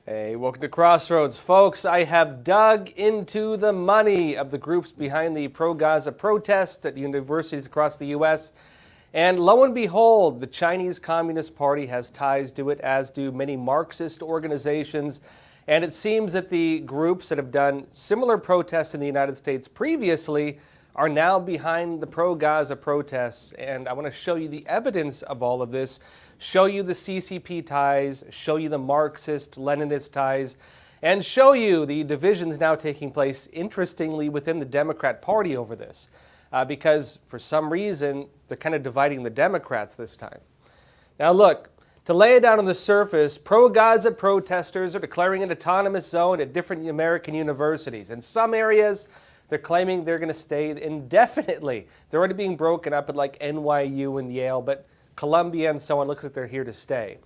Hey, welcome to Crossroads, folks. I have dug into the money of the groups behind the pro-Gaza protests at universities across the U.S., and lo and behold, the Chinese Communist Party has ties to it, as do many Marxist organizations, and it seems that the groups that have done similar protests in the United States previously are now behind the pro-Gaza protests, and I want to show you the evidence of all of this, show you the CCP ties, show you the Marxist, Leninist ties, and show you the divisions now taking place, interestingly, within the Democrat Party over this. Because for some reason, they're kind of dividing the Democrats this time. Now look, to lay it down on the surface, pro-Gaza protesters are declaring an autonomous zone at different American universities. In some areas, they're claiming they're going to stay indefinitely. They're already being broken up at like NYU and Yale, but Columbia and so on looks like they're here to stay.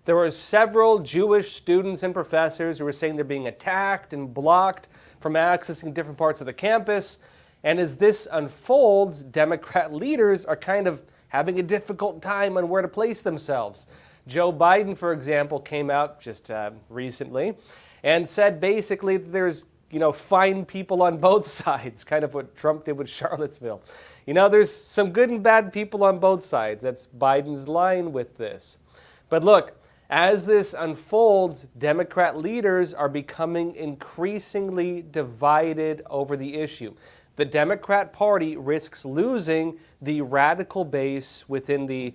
There were several Jewish students and professors who were saying they're being attacked and blocked from accessing different parts of the campus. And as this unfolds, Democrat leaders are kind of having a difficult time on where to place themselves. Joe Biden, for example, came out just recently and said basically that there's fine people on both sides, kind of what Trump did with Charlottesville. There's some good and bad people on both sides. That's Biden's line with this. But look, as this unfolds, Democrat leaders are becoming increasingly divided over the issue. The Democrat Party risks losing the radical base within the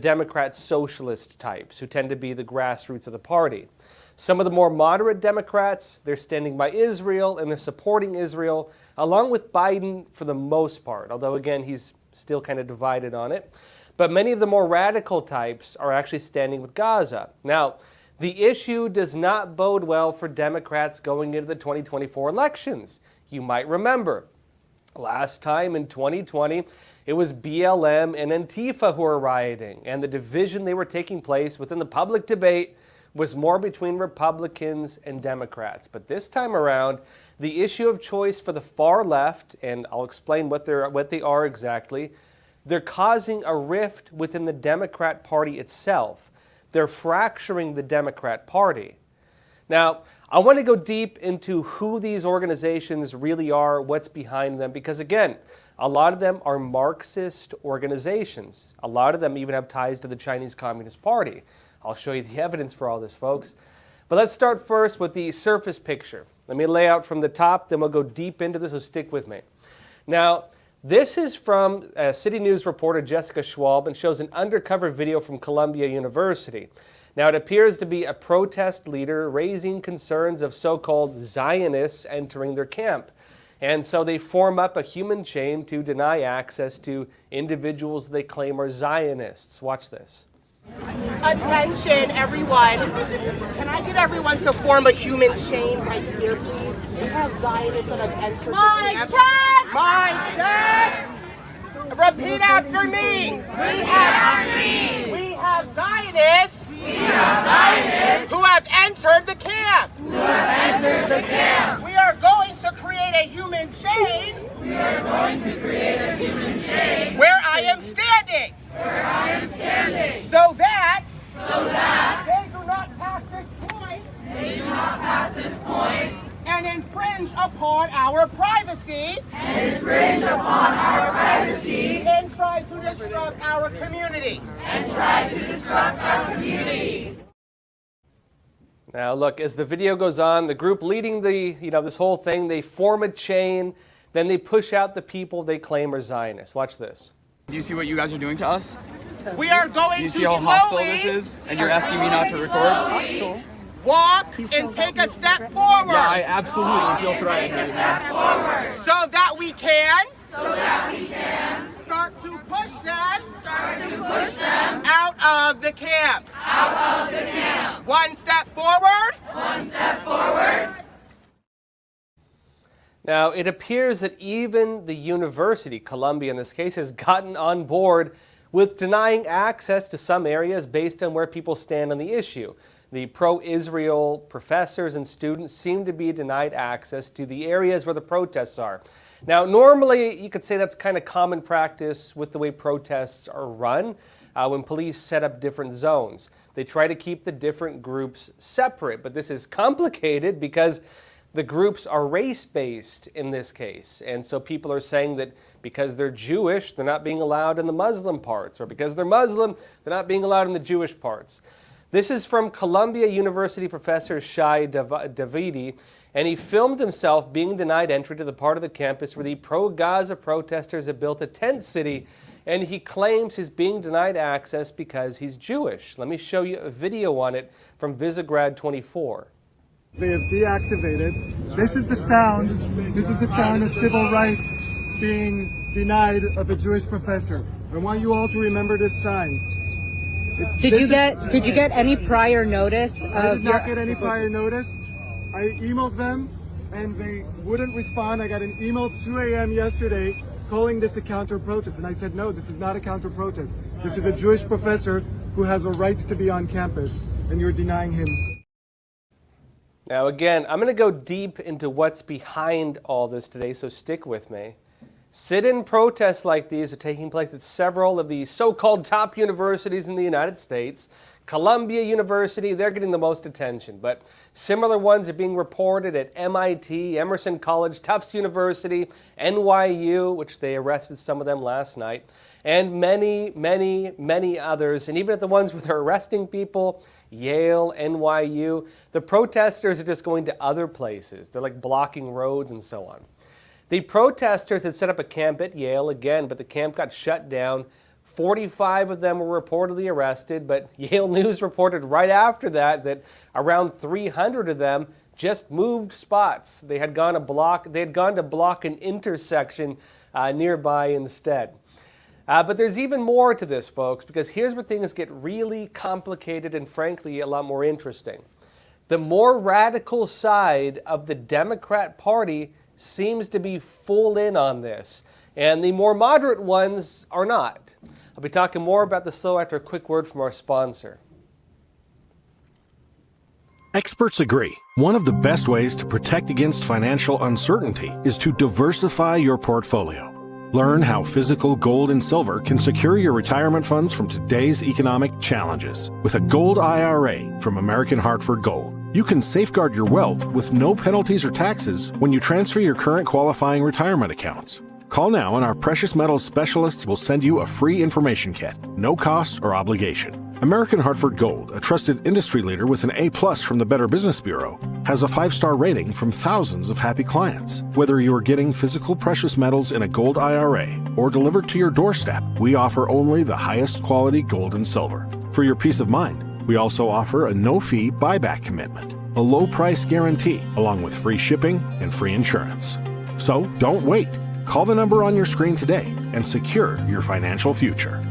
Democrat socialist types, who tend to be the grassroots of the party. Some of the more moderate Democrats, they're standing by Israel and they're supporting Israel, along with Biden for the most part, although again, he's still kind of divided on it. But many of the more radical types are actually standing with Gaza. Now, the issue does not bode well for Democrats going into the 2024 elections. You might remember, last time in 2020, it was BLM and Antifa who were rioting, and the division they were taking place within the public debate was more between Republicans and Democrats. But this time around, the issue of choice for the far left, and I'll explain what they are exactly, they're causing a rift within the Democrat Party itself. They're fracturing the Democrat Party. Now, I want to go deep into who these organizations really are, what's behind them, because again, a lot of them are Marxist organizations. A lot of them even have ties to the Chinese Communist Party. I'll show you the evidence for all this, folks. But let's start first with the surface picture. Let me lay out from the top, then we'll go deep into this, so stick with me. Now, this is from City News reporter Jessica Schwalb and shows an undercover video from Columbia University. Now, it appears to be a protest leader raising concerns of so-called Zionists entering their camp. And so they form up a human chain to deny access to individuals they claim are Zionists. Watch this. Attention, everyone. Can I get everyone to form a human chain right here, please? We have Zionists that have entered the camp. Mic check! Repeat after me. We have Zionists. Who have entered the camp. We are going to create a human chain. Where I am standing. So that they do not pass this point. And infringe upon our privacy. And try to disrupt our community. Now look, as the video goes on, the group leading this whole thing, they form a chain, then they push out the people they claim are Zionists. Watch this. Do you see what you guys are doing to us? We are going Do you to see how hostile slowly this is? And you're asking me not to record? walk and take a step forward. Yeah, I absolutely feel threatened right now. So that we can start to push them out of the camp. One step forward. Now, it appears that even the university, Columbia in this case, has gotten on board with denying access to some areas based on where people stand on the issue. The pro-Israel professors and students seem to be denied access to the areas where the protests are. Now, normally, you could say that's kind of common practice with the way protests are run, when police set up different zones. They try to keep the different groups separate, but this is complicated because the groups are race-based in this case. And so people are saying that because they're Jewish, they're not being allowed in the Muslim parts, or because they're Muslim, they're not being allowed in the Jewish parts. This is from Columbia University professor Shai Davidi, and he filmed himself being denied entry to the part of the campus where the pro-Gaza protesters have built a tent city, and he claims he's being denied access because he's Jewish. Let me show you a video on it from Visegrad 24. They have deactivated. This is the sound. This is the sound of civil rights being denied of a Jewish professor. I want you all to remember this sign. Did you get any prior notice? I did not get any prior notice. I emailed them and they wouldn't respond. I got an email 2 a.m. yesterday calling this a counter-protest. And I said, no, this is not a counter-protest. This is a Jewish professor who has a right to be on campus, and you're denying him. Now again, I'm going to go deep into what's behind all this today, so stick with me. Sit-in protests like these are taking place at several of the so-called top universities in the United States. Columbia University, they're getting the most attention, but similar ones are being reported at MIT, Emerson College, Tufts University, NYU, which they arrested some of them last night, and many, many, many others. And even at the ones where they're arresting people, Yale, NYU, the protesters are just going to other places. They're like blocking roads and so on. The protesters had set up a camp at Yale again, but the camp got shut down. 45 of them were reportedly arrested, but Yale News reported right after that around 300 of them just moved spots. They had gone to block an intersection nearby instead. But there's even more to this, folks, because here's where things get really complicated and frankly a lot more interesting. The more radical side of the Democrat Party seems to be full in on this, and the more moderate ones are not. I'll be talking more about this though after a quick word from our sponsor. Experts agree. One of the best ways to protect against financial uncertainty is to diversify your portfolio. Learn how physical gold and silver can secure your retirement funds from today's economic challenges. With a gold IRA from American Hartford Gold, you can safeguard your wealth with no penalties or taxes when you transfer your current qualifying retirement accounts. Call now and our precious metals specialists will send you a free information kit, no cost or obligation. American Hartford Gold, a trusted industry leader with an A+ from the Better Business Bureau, has a 5-star rating from thousands of happy clients. Whether you are getting physical precious metals in a gold IRA or delivered to your doorstep, we offer only the highest quality gold and silver. For your peace of mind, we also offer a no-fee buyback commitment, a low price guarantee, along with free shipping and free insurance. So don't wait. Call the number on your screen today and secure your financial future.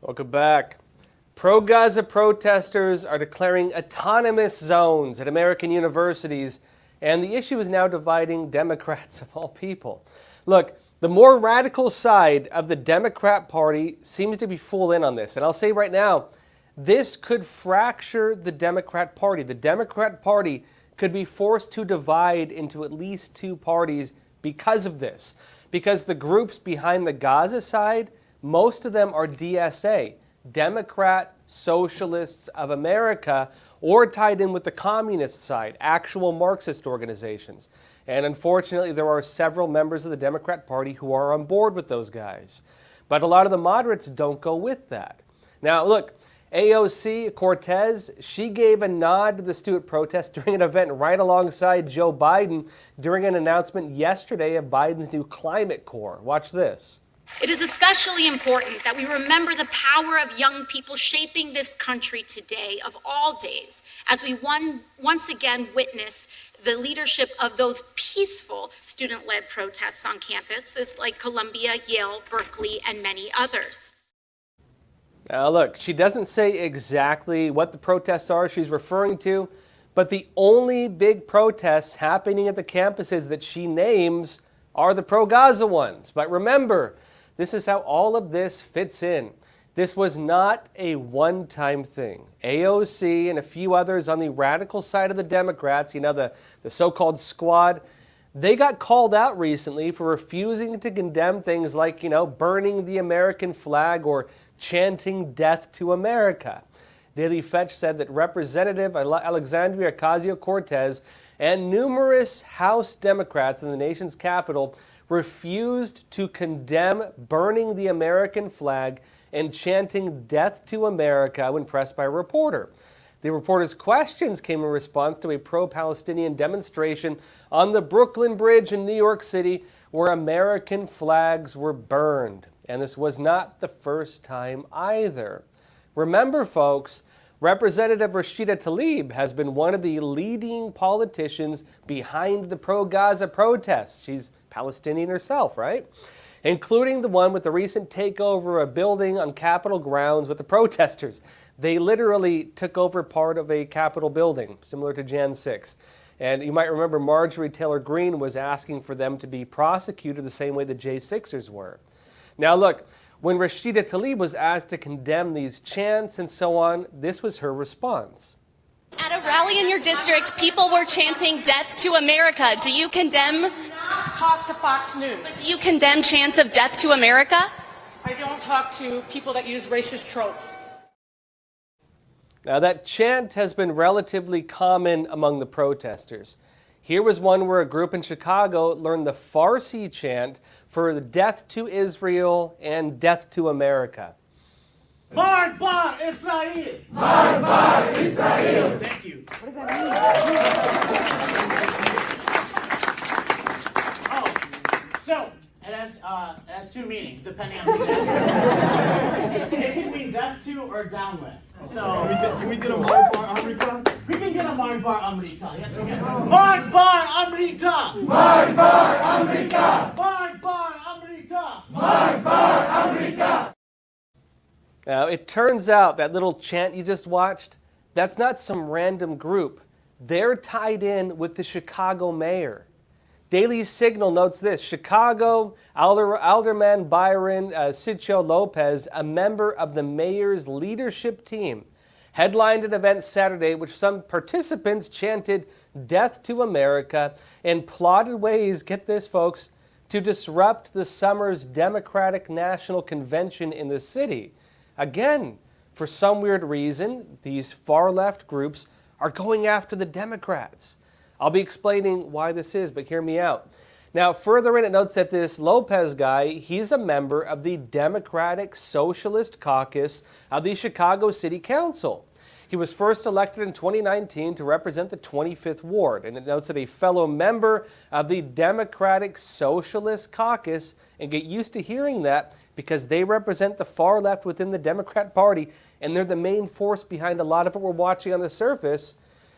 Welcome back. Pro-Gaza protesters are declaring autonomous zones at American universities, and the issue is now dividing Democrats of all people. Look, the more radical side of the Democrat Party seems to be full in on this, and I'll say right now, this could fracture the Democrat Party. The Democrat Party could be forced to divide into at least two parties because of this. Because the groups behind the Gaza side, most of them are DSA, Democrat Socialists of America, or tied in with the communist side, actual Marxist organizations. And unfortunately, there are several members of the Democrat Party who are on board with those guys. But a lot of the moderates don't go with that. Now, look, AOC Cortez, she gave a nod to the student protest during an event right alongside Joe Biden during an announcement yesterday of Biden's new climate corps. Watch this. It is especially important that we remember the power of young people shaping this country today, of all days, as we once again witness the leadership of those peaceful student-led protests on campuses like Columbia, Yale, Berkeley, and many others. Now look, she doesn't say exactly what the protests are she's referring to, but the only big protests happening at the campuses that she names are the pro-Gaza ones. But remember, this is how all of this fits in. This was not a one-time thing. AOC and a few others on the radical side of the Democrats, you know, the so-called squad, They got called out recently for refusing to condemn things like, burning the American flag or chanting death to America. Daily Fetch said that Representative Alexandria Ocasio-Cortez and numerous House Democrats in the nation's capital refused to condemn burning the American flag and chanting death to America when pressed by a reporter. The reporter's questions came in response to a pro-Palestinian demonstration on the Brooklyn Bridge in New York City where American flags were burned. And this was not the first time either. Remember, folks, Representative Rashida Tlaib has been one of the leading politicians behind the pro-Gaza protests. She's Palestinian herself, right? Including the one with the recent takeover of a building on Capitol grounds with the protesters. They literally took over part of a Capitol building, similar to Jan 6. And you might remember Marjorie Taylor Greene was asking for them to be prosecuted the same way the J6ers were. Now look, when Rashida Tlaib was asked to condemn these chants and so on, this was her response. At a rally in your district, people were chanting death to America. Do you condemn? Talk to Fox News. But do you condemn chants of death to America? I don't talk to people that use racist tropes. Now that chant has been relatively common among the protesters. Here was one where a group in Chicago learned the Farsi chant for the death to Israel and death to America. Mar bar Israel! Mar bar Israel! Thank you. What does that mean? So, it has two meanings, depending on who's asking. It can mean death to or down with. So, can we get a Mar bar America? We can get a Mar bar America. Yes, we can. Mar bar America! Mar bar America! Mar bar America! Mar bar America! Now, it turns out that little chant you just watched, that's not some random group. They're tied in with the Chicago mayor. Daily Signal notes this: Chicago Alderman Byron Cicho Lopez, a member of the mayor's leadership team, headlined an event Saturday which some participants chanted death to America and plotted ways, get this folks, to disrupt the summer's Democratic National Convention in the city. Again, for some weird reason, these far-left groups are going after the Democrats. I'll be explaining why this is, but hear me out. Now, further in, it notes that this Lopez guy, he's a member of the Democratic Socialist Caucus of the Chicago City Council. He was first elected in 2019 to represent the 25th Ward, and it notes that a fellow member of the Democratic Socialist Caucus, and get used to hearing that because they represent the far left within the Democrat Party, and they're the main force behind a lot of what we're watching on the surface.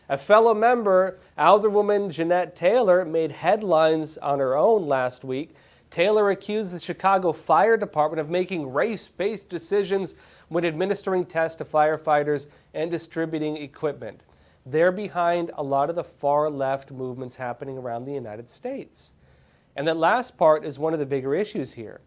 A fellow member, Alderwoman Jeanette Taylor, made headlines on her own last week. Taylor accused the Chicago Fire Department of making race-based decisions when administering tests to firefighters and distributing equipment. They're behind a lot of the far-left movements happening around the United States. And that last part is one of the bigger issues here.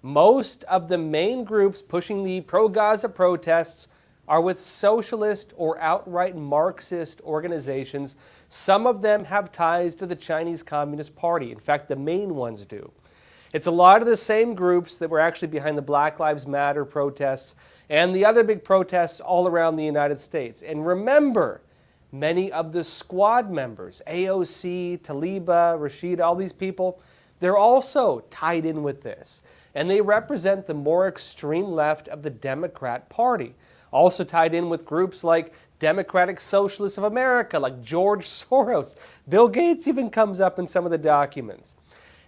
Most of the main groups pushing the pro-Gaza protests are with socialist or outright Marxist organizations. Some of them have ties to the Chinese Communist Party. In fact, the main ones do. It's a lot of the same groups that were actually behind the Black Lives Matter protests and the other big protests all around the United States. And remember, many of the squad members, AOC, Taliba, Rashida, all these people, they're also tied in with this. And they represent the more extreme left of the Democrat Party. Also tied in with groups like Democratic Socialists of America, like George Soros. Bill Gates even comes up in some of the documents.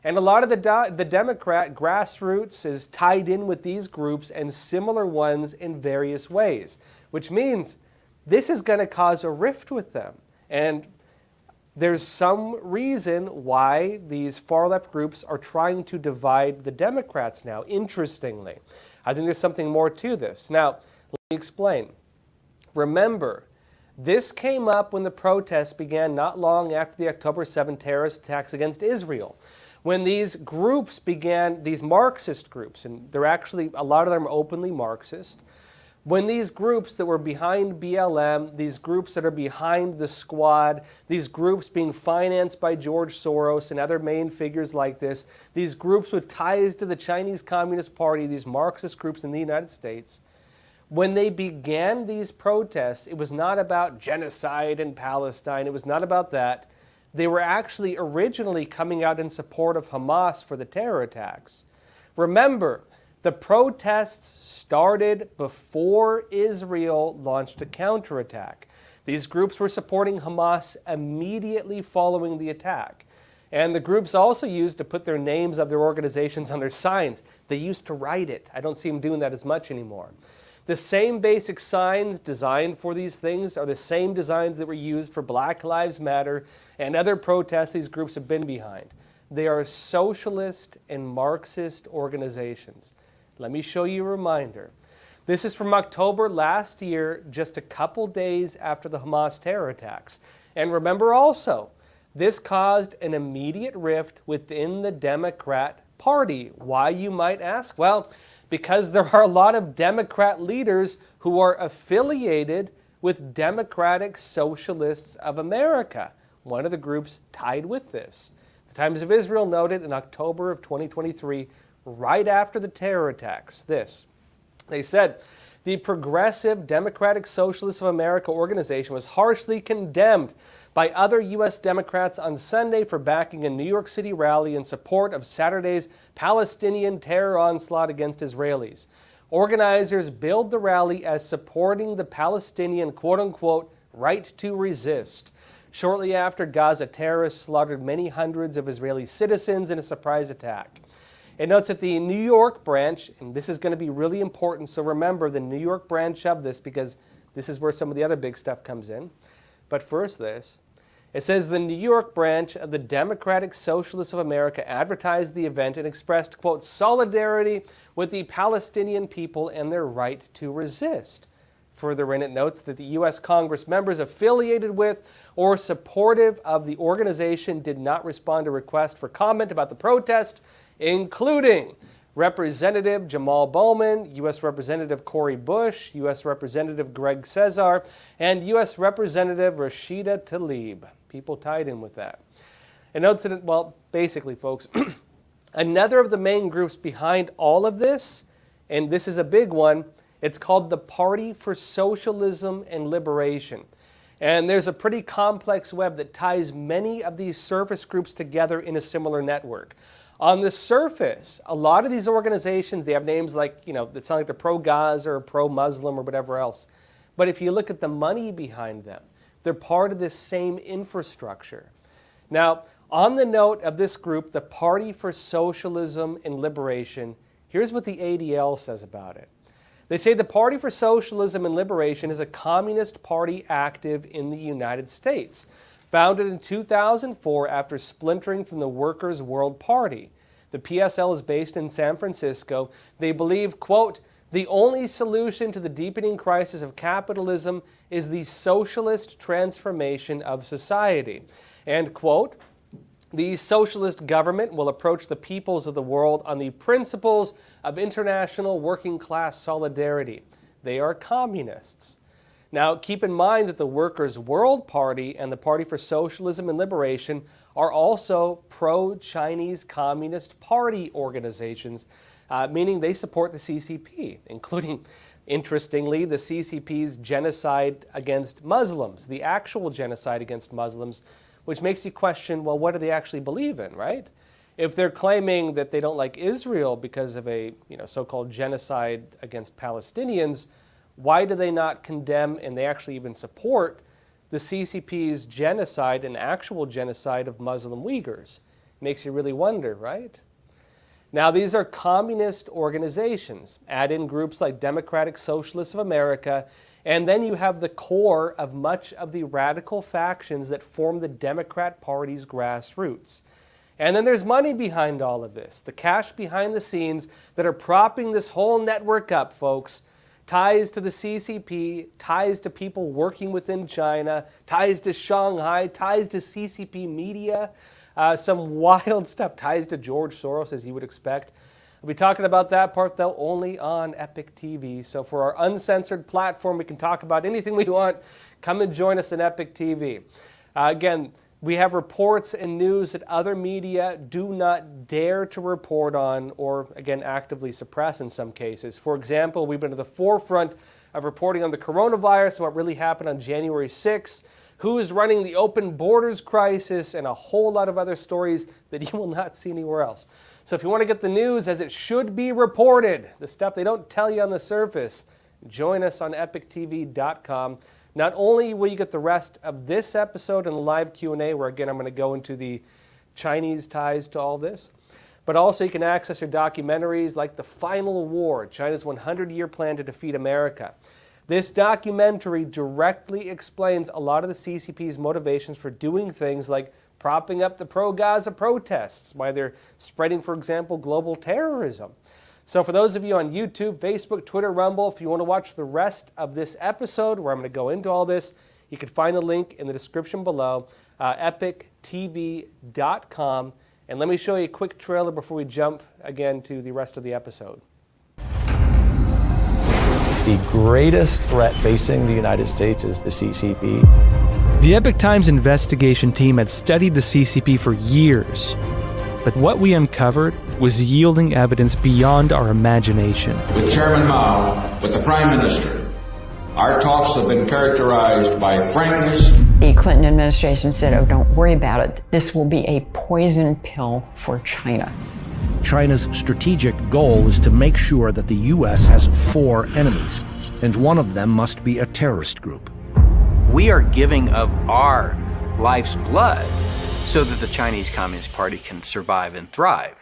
And a lot of the Democrat grassroots is tied in with these groups and similar ones in various ways, which means this is going to cause a rift with them. And there's some reason why these far-left groups are trying to divide the Democrats now, interestingly. I think there's something more to this. Now, let me explain. Remember, this came up when the protests began not long after the October 7 terrorist attacks against Israel. When these groups began, these Marxist groups, and they're actually, a lot of them are openly Marxist, When these groups that were behind BLM, these groups that are behind the Squad, these groups being financed by George Soros and other main figures like this, these groups with ties to the Chinese Communist Party, these Marxist groups in the United States, when they began these protests, it was not about genocide in Palestine. It was not about that. They were actually originally coming out in support of Hamas for the terror attacks. Remember, the protests started before Israel launched a counterattack. These groups were supporting Hamas immediately following the attack. And the groups also used to put their names of their organizations on their signs. They used to write it. I don't see them doing that as much anymore. The same basic signs designed for these things are the same designs that were used for Black Lives Matter and other protests these groups have been behind. They are socialist and Marxist organizations. Let me show you a reminder. This is from October last year, just a couple days after the Hamas terror attacks. And remember also, this caused an immediate rift within the Democrat Party. Why, you might ask? Well, because there are a lot of Democrat leaders who are affiliated with Democratic Socialists of America, one of the groups tied with this. The Times of Israel noted in October of 2023, right after the terror attacks, this. They said, the Progressive Democratic Socialists of America organization was harshly condemned by other U.S. Democrats on Sunday for backing a New York City rally in support of Saturday's Palestinian terror onslaught against Israelis. Organizers billed the rally as supporting the Palestinian quote-unquote right to resist. Shortly after, Gaza terrorists slaughtered many hundreds of Israeli citizens in a surprise attack. It notes that the New York branch, and this is going to be really important, so remember the New York branch of this because this is where some of the other big stuff comes in. But first this, it says the New York branch of the Democratic Socialists of America advertised the event and expressed, quote, solidarity with the Palestinian people and their right to resist. Further in, it notes that the U.S. Congress members affiliated with or supportive of the organization did not respond to requests for comment about the protest, including Representative Jamal Bowman, U.S. Representative Cori Bush, U.S. Representative Greg Cesar, and U.S. Representative Rashida Tlaib. People tied in with that. It notes that, well, basically, folks, another of the main groups behind all of this, and this is a big one, it's called the Party for Socialism and Liberation. And there's a pretty complex web that ties many of these surface groups together in a similar network. On the surface, a lot of these organizations, they have names like, that sound like they're pro-Gaza or pro-Muslim or whatever else. But if you look at the money behind them, they're part of this same infrastructure. Now, on the note of this group, the Party for Socialism and Liberation, here's what the ADL says about it. They say the Party for Socialism and Liberation is a communist party active in the United States. Founded in 2004 after splintering from the Workers' World Party. The PSL is based in San Francisco. They believe, quote, the only solution to the deepening crisis of capitalism is the socialist transformation of society. And, quote, the socialist government will approach the peoples of the world on the principles of international working class solidarity. They are communists. Now, keep in mind that the Workers' World Party and the Party for Socialism and Liberation are also pro-Chinese Communist Party organizations, meaning they support the CCP, including, interestingly, the CCP's genocide against Muslims, the actual genocide against Muslims, which makes you question, well, what do they actually believe in, right? If they're claiming that they don't like Israel because of a so-called genocide against Palestinians, why do they not condemn, and they actually even support, the CCP's genocide and actual genocide of Muslim Uyghurs? Makes you really wonder, right? Now, these are communist organizations. Add in groups like Democratic Socialists of America, and then you have the core of much of the radical factions that form the Democrat Party's grassroots. And then there's money behind all of this, the cash behind the scenes that are propping this whole network up, folks. Ties to the CCP, ties to people working within China, ties to Shanghai, ties to CCP media, some wild stuff, ties to George Soros, as you would expect. We'll be talking about that part, though, only on Epoch TV. So for our uncensored platform, we can talk about anything we want. Come and join us on Epoch TV. Again, we have reports and news that other media do not dare to report on or, again, actively suppress in some cases. For example, we've been to the forefront of reporting on the coronavirus and what really happened on January 6th, who is running the open borders crisis, and a whole lot of other stories that you will not see anywhere else. So if you want to get the news as it should be reported, the stuff they don't tell you on the surface, join us on epochtv.com. Not only will you get the rest of this episode and the live Q&A, where again I'm going to go into the Chinese ties to all this, but also you can access your documentaries like The Final War, China's 100-year plan to defeat America. This documentary directly explains a lot of the CCP's motivations for doing things like propping up the pro-Gaza protests, why they're spreading, for example, global terrorism. So for those of you on YouTube, Facebook, Twitter, Rumble, if you want to watch the rest of this episode where I'm going to go into all this, you can find the link in the description below, epochtv.com. And let me show you a quick trailer before we jump again to the rest of the episode. The greatest threat facing the United States is the CCP. The Epoch Times investigation team had studied the CCP for years, but what we uncovered was yielding evidence beyond our imagination. With Chairman Mao, with the Prime Minister, our talks have been characterized by frankness. The Clinton administration said, oh, don't worry about it. This will be a poison pill for China. China's strategic goal is to make sure that the U.S. has 4 enemies, and one of them must be a terrorist group. We are giving of our life's blood so that the Chinese Communist Party can survive and thrive.